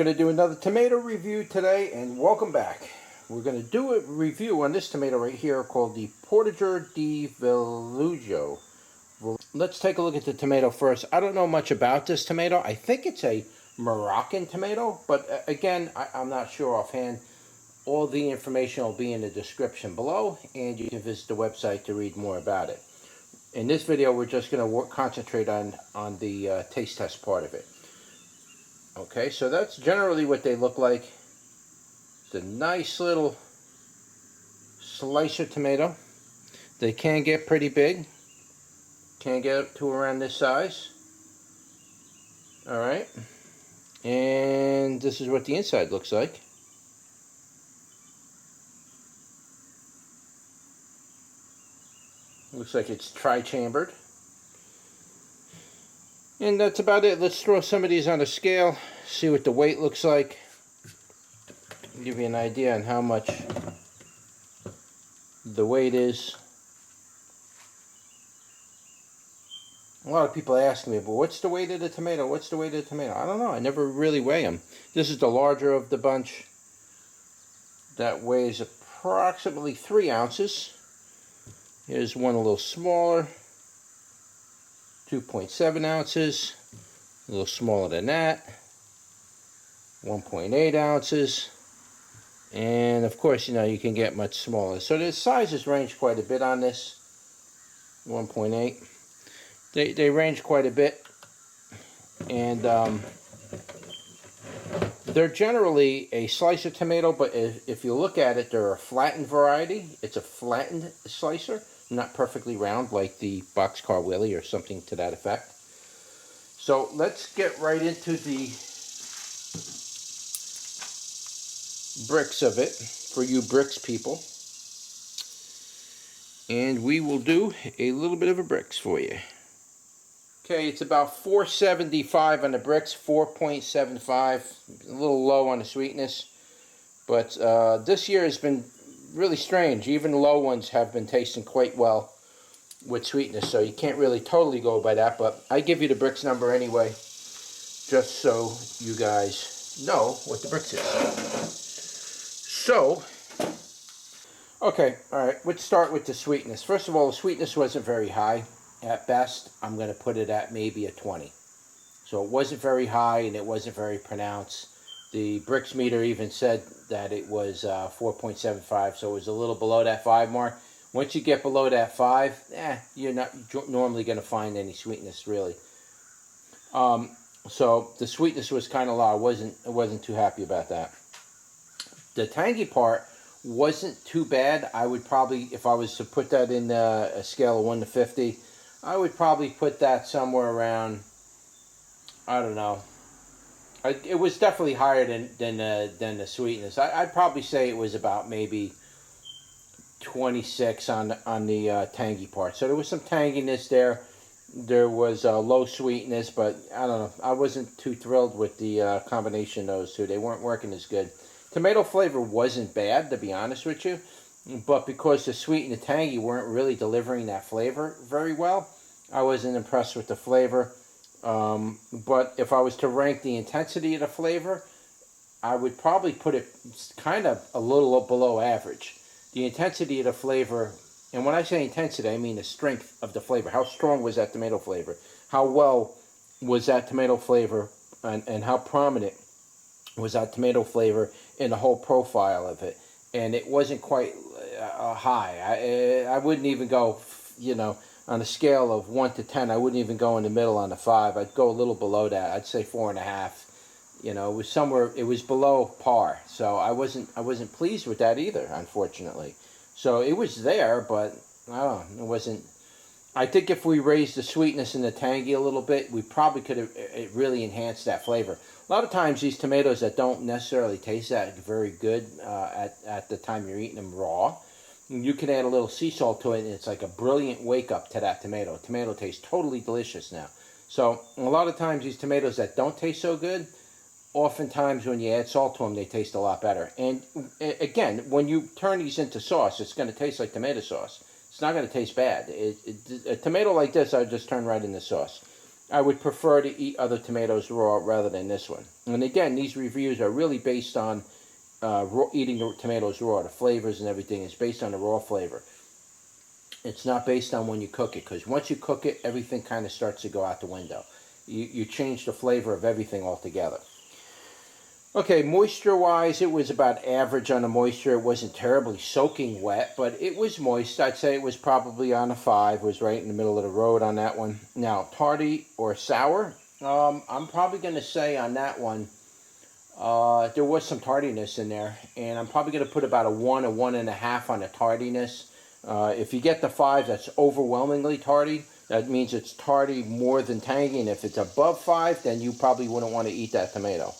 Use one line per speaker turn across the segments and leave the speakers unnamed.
going to do another tomato review today, and welcome back. We're going to do a review on this tomato right here called the Potager de Viljoule. Let's take a look at the tomato first. I don't know much about this tomato. I think it's a Moroccan tomato, but again, I'm not sure offhand. All the information will be in the description below, and you can visit the website to read more about it. In this video, we're just going to concentrate on the taste test part of it. Okay, so that's generally what they look like. It's a nice little slicer tomato. They can get pretty big. Can get up to around this size. Alright. And this is what the inside looks like. Looks like it's tri-chambered. And that's about it. Let's throw some of these on a scale, see what the weight looks like. Give you an idea on how much the weight is. A lot of people ask me, but what's the weight of the tomato? What's the weight of the tomato? I don't know. I never really weigh them. This is the larger of the bunch. That weighs approximately 3 ounces. Here's one a little smaller. 2.7 ounces, a little smaller than that, 1.8 ounces, and of course, you know, you can get much smaller. So the sizes range quite a bit on this. 1.8. They range quite a bit, and they're generally a slicer tomato, but if you look at it, they're a flattened variety. It's a flattened slicer. Not perfectly round like the boxcar willy or something to that effect. So let's get right into the bricks of it for you bricks people. And we will do a little bit of a bricks for you. Okay, it's about 4.75 on the bricks, 4.75, a little low on the sweetness. But this year has been really strange. Even low ones have been tasting quite well with sweetness, so you can't really totally go by that, but I give you the bricks number anyway, just so you guys know what the bricks is. So, okay, alright, let's start with the sweetness. First of all, the sweetness wasn't very high. At best, I'm going to put it at maybe a 20. So it wasn't very high and it wasn't very pronounced. The bricks meter even said that it was 4.75, so it was a little below that 5 mark. Once you get below that 5, you're not normally going to find any sweetness, really. So the sweetness was kind of low. I wasn't too happy about that. The tangy part wasn't too bad. I would probably, if I was to put that in a scale of 1 to 50, I would probably put that somewhere around, I don't know. It was definitely higher than the sweetness. I'd probably say it was about maybe 26 on the tangy part. So there was some tanginess there. There was low sweetness, but I don't know. I wasn't too thrilled with the combination of those two. They weren't working as good. Tomato flavor wasn't bad, to be honest with you, but because the sweet and the tangy weren't really delivering that flavor very well, I wasn't impressed with the flavor. But if I was to rank the intensity of the flavor, I would probably put it kind of a little below average. The intensity of the flavor, and when I say intensity, I mean the strength of the flavor. How strong was that tomato flavor? How well was that tomato flavor, and how prominent was that tomato flavor in the whole profile of it? And it wasn't quite high. I wouldn't even go, you know, on a scale of 1 to 10, I wouldn't even go in the middle on the 5. I'd go a little below that. I'd say 4.5. You know, it was somewhere. It was below par. So I wasn't pleased with that either, unfortunately. So it was there, but I don't know, it wasn't. I think if we raised the sweetness and the tangy a little bit, we probably could have really enhanced that flavor. A lot of times, these tomatoes that don't necessarily taste that very good at the time you're eating them raw, you can add a little sea salt to it, and it's like a brilliant wake-up to that tomato. Tomato tastes totally delicious now. So a lot of times, these tomatoes that don't taste so good, oftentimes when you add salt to them, they taste a lot better. And again, when you turn these into sauce, it's going to taste like tomato sauce. It's not going to taste bad. A tomato like this, I would just turn right into sauce. I would prefer to eat other tomatoes raw rather than this one. And again, these reviews are really based on eating the tomatoes raw. The flavors and everything is based on the raw flavor. It's not based on when you cook it, because once you cook it, everything kind of starts to go out the window. You change the flavor of everything altogether. Okay, moisture-wise, it was about average on the moisture. It wasn't terribly soaking wet, but it was moist. I'd say it was probably on a 5. It was right in the middle of the road on that one. Now, tardy or sour, I'm probably going to say on that one, there was some tardiness in there, and I'm probably going to put about a 1 or 1.5 on the tardiness. If you get the 5, that's overwhelmingly tardy. That means it's tardy more than tangy, and if it's above 5, then you probably wouldn't want to eat that tomato.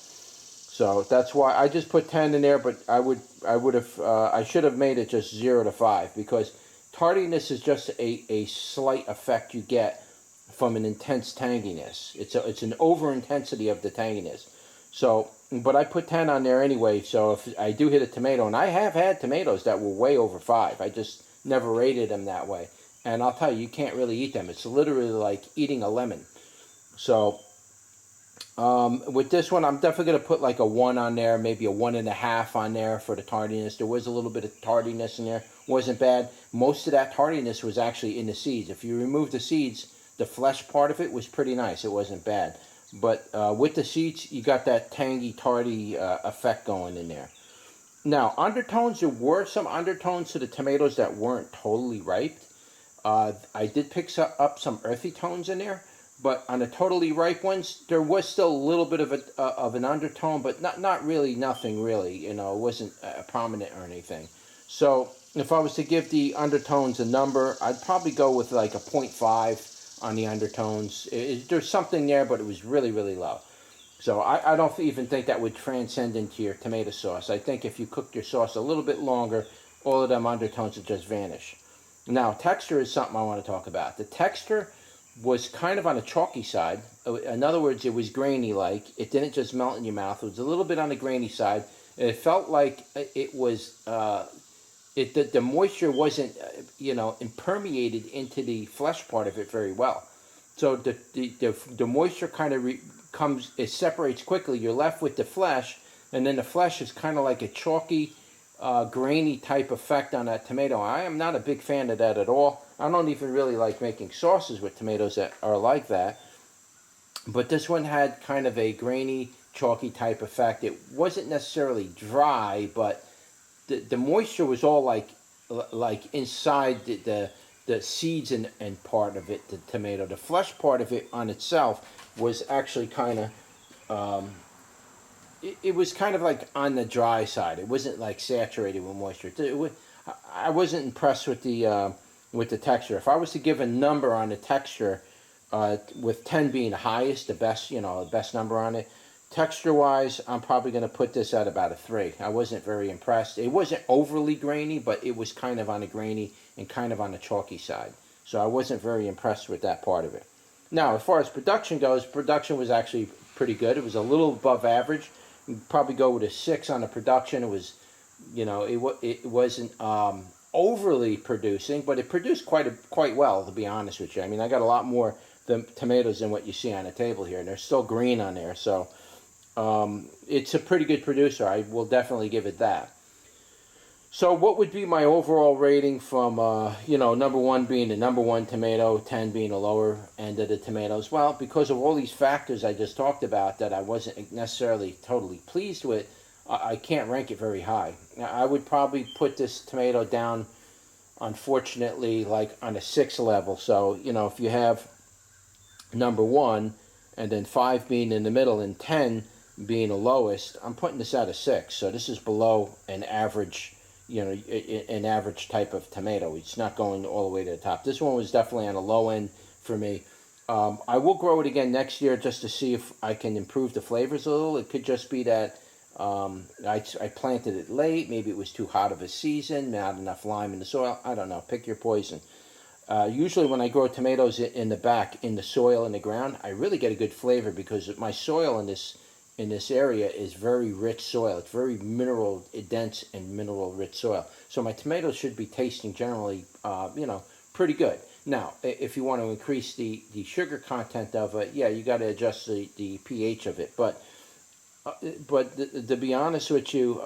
So that's why I just put 10 in there, but I should have made it just 0 to 5, because tardiness is just a slight effect you get from an intense tanginess. It's an over intensity of the tanginess. So, but I put 10 on there anyway. So if I do hit a tomato, and I have had tomatoes that were way over 5, I just never rated them that way. And I'll tell you, you can't really eat them. It's literally like eating a lemon. So. With this one, I'm definitely going to put like a 1 on there, maybe a 1.5 on there for the tardiness. There was a little bit of tardiness in there. Wasn't bad. Most of that tardiness was actually in the seeds. If you remove the seeds, the flesh part of it was pretty nice. It wasn't bad. But with the seeds, you got that tangy, tardy effect going in there. Now, undertones, there were some undertones to the tomatoes that weren't totally ripe. I did pick up some earthy tones in there. But on the totally ripe ones, there was still a little bit of an undertone, but not really, nothing really. You know, it wasn't prominent or anything. So if I was to give the undertones a number, I'd probably go with like a 0.5 on the undertones. There's something there, but it was really, really low. So I don't even think that would transcend into your tomato sauce. I think if you cooked your sauce a little bit longer, all of them undertones would just vanish. Now, texture is something I want to talk about. The texture was kind of on the chalky side. In other words, it was grainy-like. It didn't just melt in your mouth. It was a little bit on the grainy side. It felt like it was, the moisture wasn't, impermeated into the flesh part of it very well. So the moisture kind of it separates quickly. You're left with the flesh, and then the flesh is kind of like a chalky, grainy type effect on that tomato. I am not a big fan of that at all. I don't even really like making sauces with tomatoes that are like that. But this one had kind of a grainy, chalky type effect. It wasn't necessarily dry, but the moisture was all like inside the seeds and part of it, the tomato. The flesh part of it on itself was actually kind of, it was kind of like on the dry side. It wasn't like saturated with moisture. I wasn't impressed with the texture. If I was to give a number on the texture, with 10 being the highest, the best number on it, texture-wise, I'm probably going to put this at about a 3. I wasn't very impressed. It wasn't overly grainy, but it was kind of on the grainy and kind of on the chalky side. So I wasn't very impressed with that part of it. Now, as far as production goes, production was actually pretty good. It was a little above average. You'd probably go with a 6 on the production. It was, it wasn't overly producing, but it produced quite well, to be honest with you. I mean, I got a lot more tomatoes than what you see on the table here, and they're still green on there. So it's a pretty good producer. I will definitely give it that. So what would be my overall rating from, number 1 being the number 1 tomato, 10 being the lower end of the tomatoes? Well, because of all these factors I just talked about that I wasn't necessarily totally pleased with, I can't rank it very high. I would probably put this tomato down, unfortunately, like on a 6 level. So, if you have number 1 and then 5 being in the middle and 10 being the lowest, I'm putting this at a 6. So this is below an average, an average type of tomato. It's not going all the way to the top. This one was definitely on the low end for me. I will grow it again next year just to see if I can improve the flavors a little. It could just be that I planted it late. Maybe it was too hot of a season, not enough lime in the soil. I don't know. Pick your poison. Usually when I grow tomatoes in the back, in the soil, in the ground, I really get a good flavor because my soil in this area is very rich soil. It's very mineral dense and mineral rich soil. So my tomatoes should be tasting generally, pretty good. Now, if you want to increase the sugar content of it, yeah, you got to adjust the pH of it. But to be honest with you,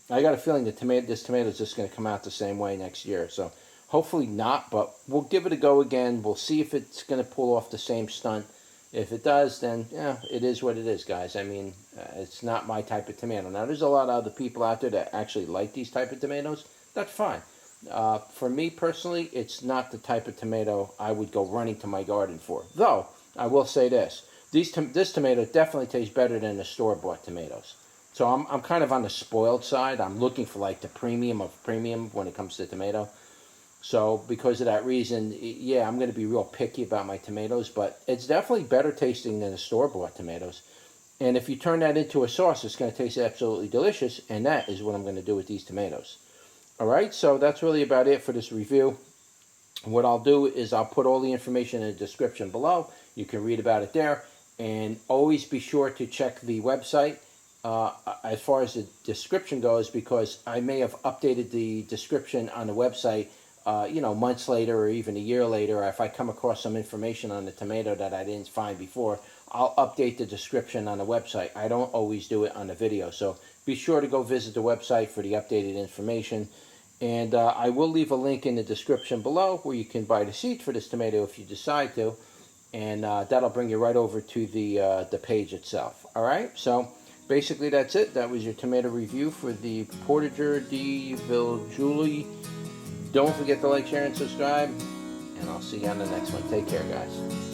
I got a feeling that this tomato is just going to come out the same way next year. So hopefully not, but we'll give it a go again. We'll see if it's going to pull off the same stunt. If it does, then yeah, it is what it is, guys. I mean, it's not my type of tomato. Now, there's a lot of other people out there that actually like these type of tomatoes. That's fine. For me personally, it's not the type of tomato I would go running to my garden for. Though, I will say this. This tomato definitely tastes better than the store-bought tomatoes. So I'm kind of on the spoiled side. I'm looking for like the premium of premium when it comes to tomato. So because of that reason, yeah, I'm going to be real picky about my tomatoes, but it's definitely better tasting than the store-bought tomatoes. And if you turn that into a sauce, it's going to taste absolutely delicious, and that is what I'm going to do with these tomatoes. All right, so that's really about it for this review. What I'll do is I'll put all the information in the description below. You can read about it there. And always be sure to check the website as far as the description goes, because I may have updated the description on the website months later or even a year later. Or if I come across some information on the tomato that I didn't find before, I'll update the description on the website. I don't always do it on the video. So be sure to go visit the website for the updated information. And I will leave a link in the description below where you can buy the seeds for this tomato if you decide to. And that'll bring you right over to the page itself. All right, so basically that's it. That was your tomato review for the Potager de Viljoule. Don't forget to like, share, and subscribe, and I'll see you on the next one. Take care, guys.